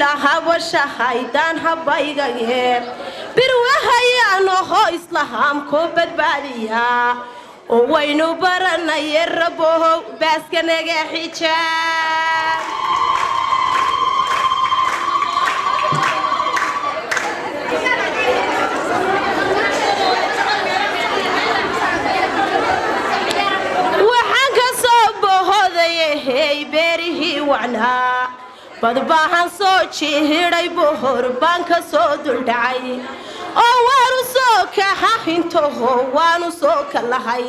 laha washahaydan habaygayeer birwahayano ho islaham ko badbaadiya oo waynu baranay rabo baaskanaga xijaab waxaan ka soo bohoday hey beerihi wacna badbaahan soo jihiray bohor baan ka soo duldhacay oo waanu soo kaxahinto waanu soo kalahay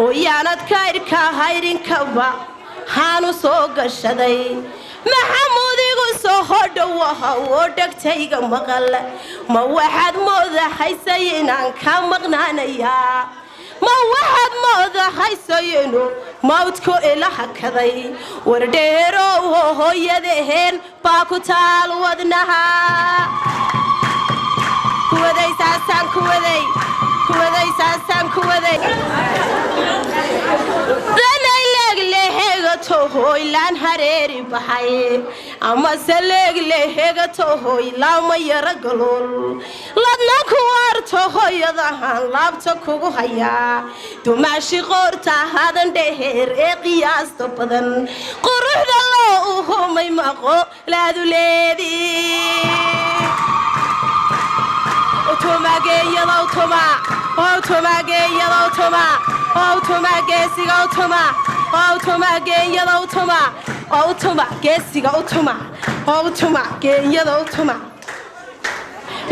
oo yaanad kayrka hayrinkaba haanu soo gashaday maxamuudigu soo hodhowaha oo dhagtayga maqal ma waxaad moodahaysay inaan ka maqnaanayaa ma waxaad moodahaysayno mawdku ilaha kaday wardheero hooyadaheen baa ku taal wadnaha kuwaday saasaan kuwaday danay leegleheegato hooylaan hareeri baxay amase leegleheegato hooylaama yara galool ladna ku waarto hooyadahan laabta kugu hayaa dumaashi qoorta hadan dheheer ee qiyaasta badan quruxda loo uhumay maqo laadu leedii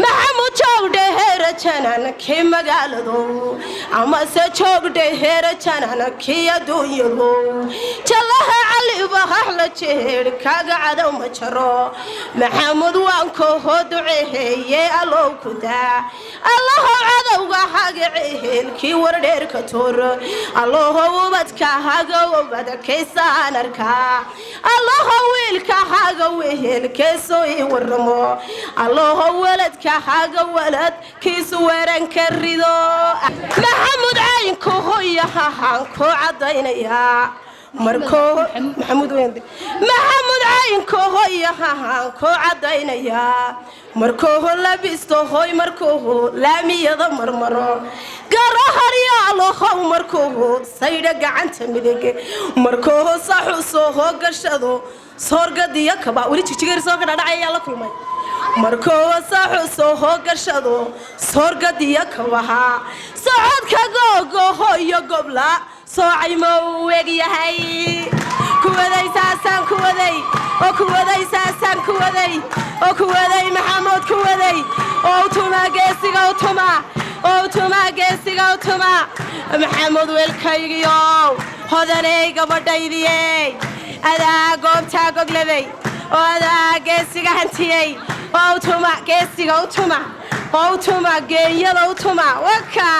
maxamud joogdhe heera janan kii magaalado amase joogdhe heera janan kii adduunyado jallaha calibahax la jeer kaaga cadow ma jaro maxamud waan koohoo duceeheeye allow ku daa allahow cadowga haga cehel kii wardheerka toor allahow ubadka haga ubada kaysaan arkaa allahow wiilka haga wehel keesoo ii waramo allahow waladka haga walad kiisu weeran ka rido maxamud caynku hooyahan ku cadaynayaa maxamud caynku hooyahan ku cadaynayaa markuu labisto hooy markuu laamiyada marmaro garaharyaalo how markuu sayda gacanta midig markuu saxuso hoo gashado soorgadiya kaba wali jijigeer soo ka dhacay la kulmay markuu saxuso hoo gashado soorgadiya kabaha socodka googo hooyo gobla soocay ma weeg yahay kuwaday saasaan kuwaday oo kuwaday saasaan kuwaday oo kuwaday maxamuud kuwaday oo tuma geesiga utuma maxamuud weelkaygiyo hodanay gabadhaydiyey adaa goobtaa gogladay oo adaa geesiga hantiyey oo tuma geesiga utuma geeyada utuma waka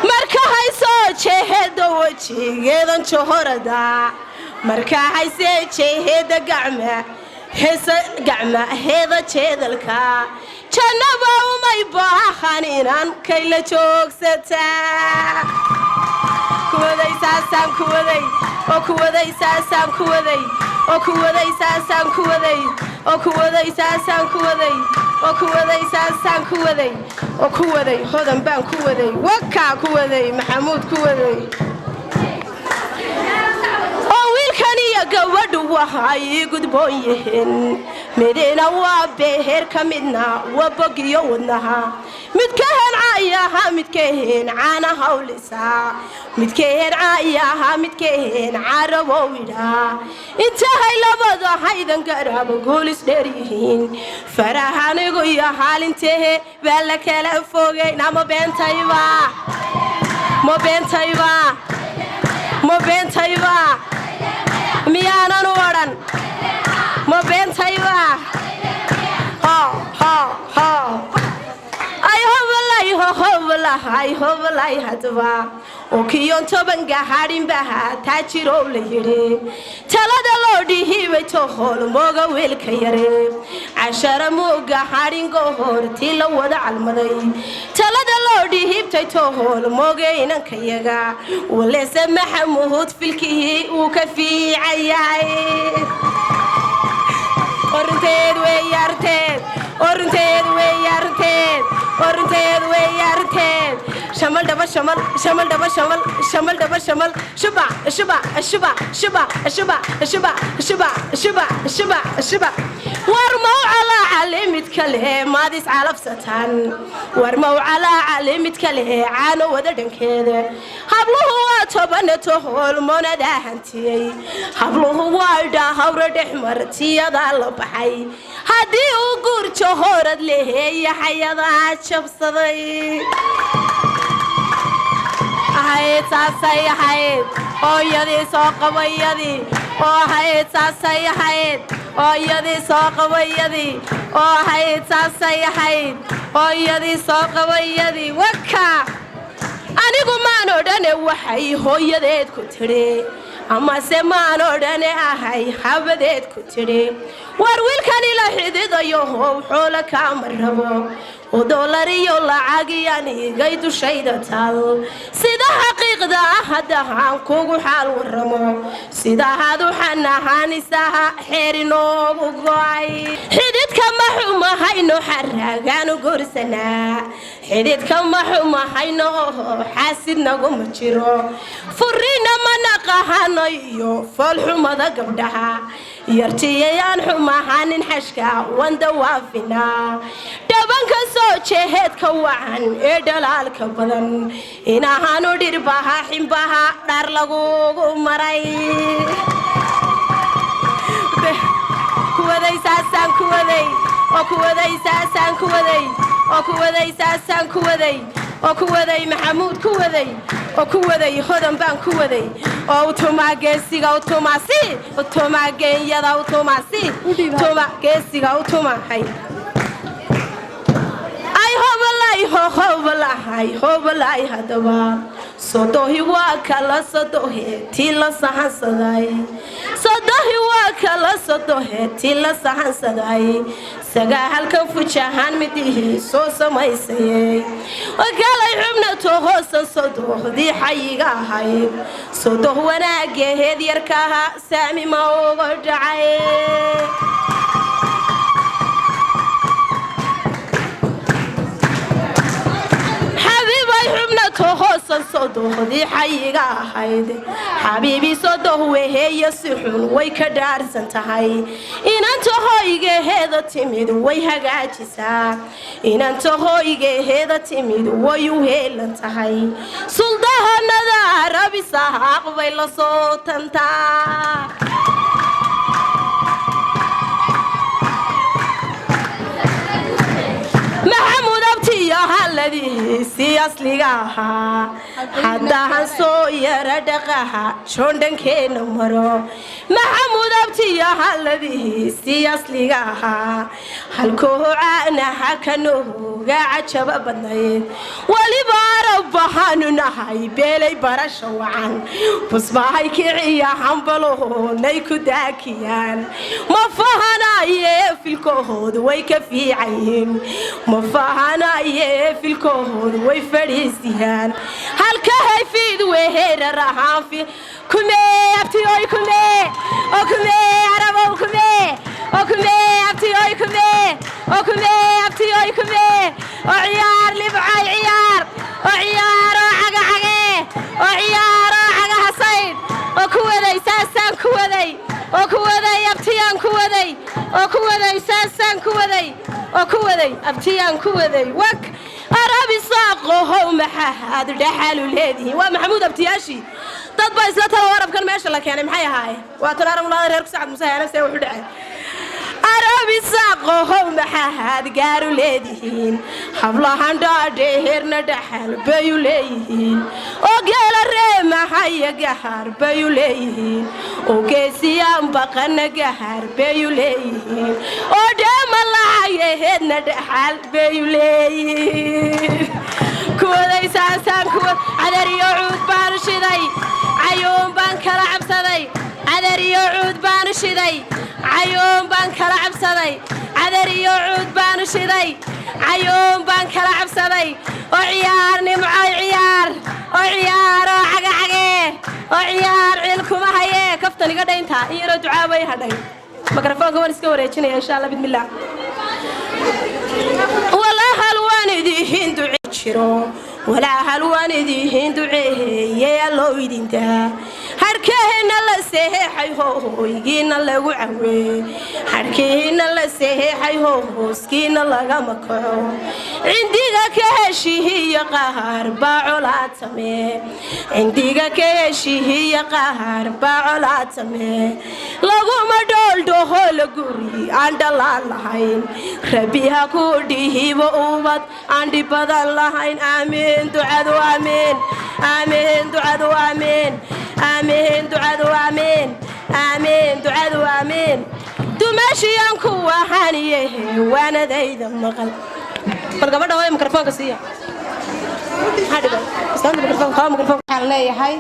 marka haysoo jeeheda wajigeedan johorada marka haysee jeeheda gacma heeda jeedalka jannaba umay baahan inaan kayla joogsataa kuwaday saasaan kuwaday oo kuwaday saasaan kuwaday oo kuwaday saasaan kuwaday oo kuwaday saasaan kuwaday oo kuwaday saasaan kuwaday oo kuwaday hodan baan kuwaday wakaa kuwaday maxamuud kuwaday oo wiilkan iyo gabadhu waxay gudboon yihiin midina waa beher ka midna waa bogiyo wadnaha midkeen caayaha midkeen caana hawlisa midkeen caayaha midkeen carabo wida inta hay labada haydan garab goolis dheer yihiin farahanigu iyo haalintee baa la kala fogay nama beentayba miyaanan waran ma beentayba ay hobalay hadba oo kiyon toban gaharin baha taajiro la yiri talada loo dhihibay tohol mooga weelka yare cashara mooga harin goorti la wada calmaday talada loo dhihibtay tohol mooga inanka yaga waleese maxamuud filkii uu ka fiicayay orunteed weeyarteed orunteed weeyarteed orunteed weeyarteed shamal daba shamal shamal daba shamal shamal daba shamal shuba shuba shuba shuba shuba shuba shuba shuba shuba shuba warmow ala calimid kale maadis calafsatan warmow ala calimid kale caano wada dhankeeda habluhu waa tobanato hormoonada hantiyay habluhu waa dhahawra dhexmartiyada la baxay haddii uu guurjo horad leeyahay xayada jabsaday hayt saasay hayt ooyadii soo qabayadii oo hayt saasay hayt ooyadii soo qabayadii oo hayt saasay hayt ooyadii soo qabayadii waka anigu maan odhane waxay hooyadeed ku tiri ama se maan odhane ahay habadeed ku tiri war wiilkani la xididayo xoolo kaama rabo ودولار يلا عاقياني قيدو شيدة تال سيدا حقيقة هدها كوغو حال ورمو سيدا هادو حنا هاني ساها حيري نوغو قواي حديد كما حوما هاينو حراقانو قرسنا حديد كما حوما هاينو حاسد نغو مجيرو فرينا مناقا هانيو فالحوما دا قبدها يرتيان حوما هانين حشكا واندوافنا دبانكا جهد كوان إدلال كبدن إنا هانو ديربها حمبها دار لغو مراي كوذي ساسان كوذي وكوذي ساسان كوذي وكوذي ساسان كوذي وكوذي محمود كوذي وكوذي خدم بان كوذي أو توما جيسي أو توماسي أو توما جين يدا أو توماسي توما جيسي أو توما هاي هوبلاي هدوا صدوهي واكلا صدوهي تيلا سحن صداي صدوهي واكلا صدوهي تيلا سحن صداي سجا هالكن فشهان مديه صوص ما يسيء وقال يحمنا توهس صدوه ذي حيقا هاي صدوه وانا جهد يركها سامي ما وجعي توهس صدوه ذي حيقا هايدي حبيبي صدوه وهي سحون ويكدار سنتهاي إن أنت هايقى هذا تميد ويهاقاتيسا إن أنت هايقى هذا تميد ويوهيل انتهاي سلطها نذا ربي ساق ويلا صوت انتا الذي سياسلها حتى هنسو يردقها شوندن كين مرو محمود أبتيها الذي سياسلها هلكو عنا حكنوه قاعد شباب النيل ولبارب بحانو نهاي بيلي برشوعان بصباحي كعيا حنبلوه نيكو داكيان مفهنا في الكهود ويكفي عين مفهنا في الكهود ويفريسيان هالكهي في ذوهير الرحام في كمي أبتيوي كمي أكمي عربو كمي أكمي أبتيوي كمي أكمي أبتيوي كمي وعيار لبعاي عيار وعيار عقا عقا وعيار عقا حسين وكوذي ساسان كوذي وكوذي أبتيان كوذي وكوذي ساسان كوذي وكوذي أبتيان كوذي وك أرابي ساقه محاد دحال ولادي ومحمود أبتياشي تطبع إسلاتها وارب كان ماشي لك يعني محايا هاي واتنارم الله غيرك سعد مسايا نفسي وحدعي أرابي ساقه محاد قارو لاديهين حبلهان دادهيرنا دحال بيو ليهين وقال الريم حيا قهار بيو ليهين وكيسيان بقنا قهار بيو ليهين ودام الله يهدنا دحال بيو ليهين كوذي ساسان كوذ عذري يعود بانشدي عيون بان كلعب صدي عذري يعود بانشدي عيون بان كلعب صدي عذري يعود بانشدي عيون بان كلعب صدي وعيارني معاي عيار وعيار عقا عقا وعيار عيلكم هاي كفتني قد انت يرى دعابي هدي ميكروفونك وين اسكو wareejinaya insha Allah bismillah wala hal waanidiin duciro wala hal waanidiin duceeyay loo idinta harkeena la seexay hooygiina lagu caaway harkeena la seexay hooskiina laga makaco indiga ka heshiiya qaar baacolaad samee indiga ka heshiiya qaar baacolaad samee lagu ma dhooldo la guri aan dhalaan lahayn rabiha ku dhihibo ubad aan dhibadan lahayn aamin ducadu aamin aamin ducadu aamin aamin ducadu aamin aamin ducadu aamin dumashiyan ku waxaniye waanadayda maqal bal gabadha way mikrofoonka siiya hadiga istaand mikrofoonka waxaan leeyahay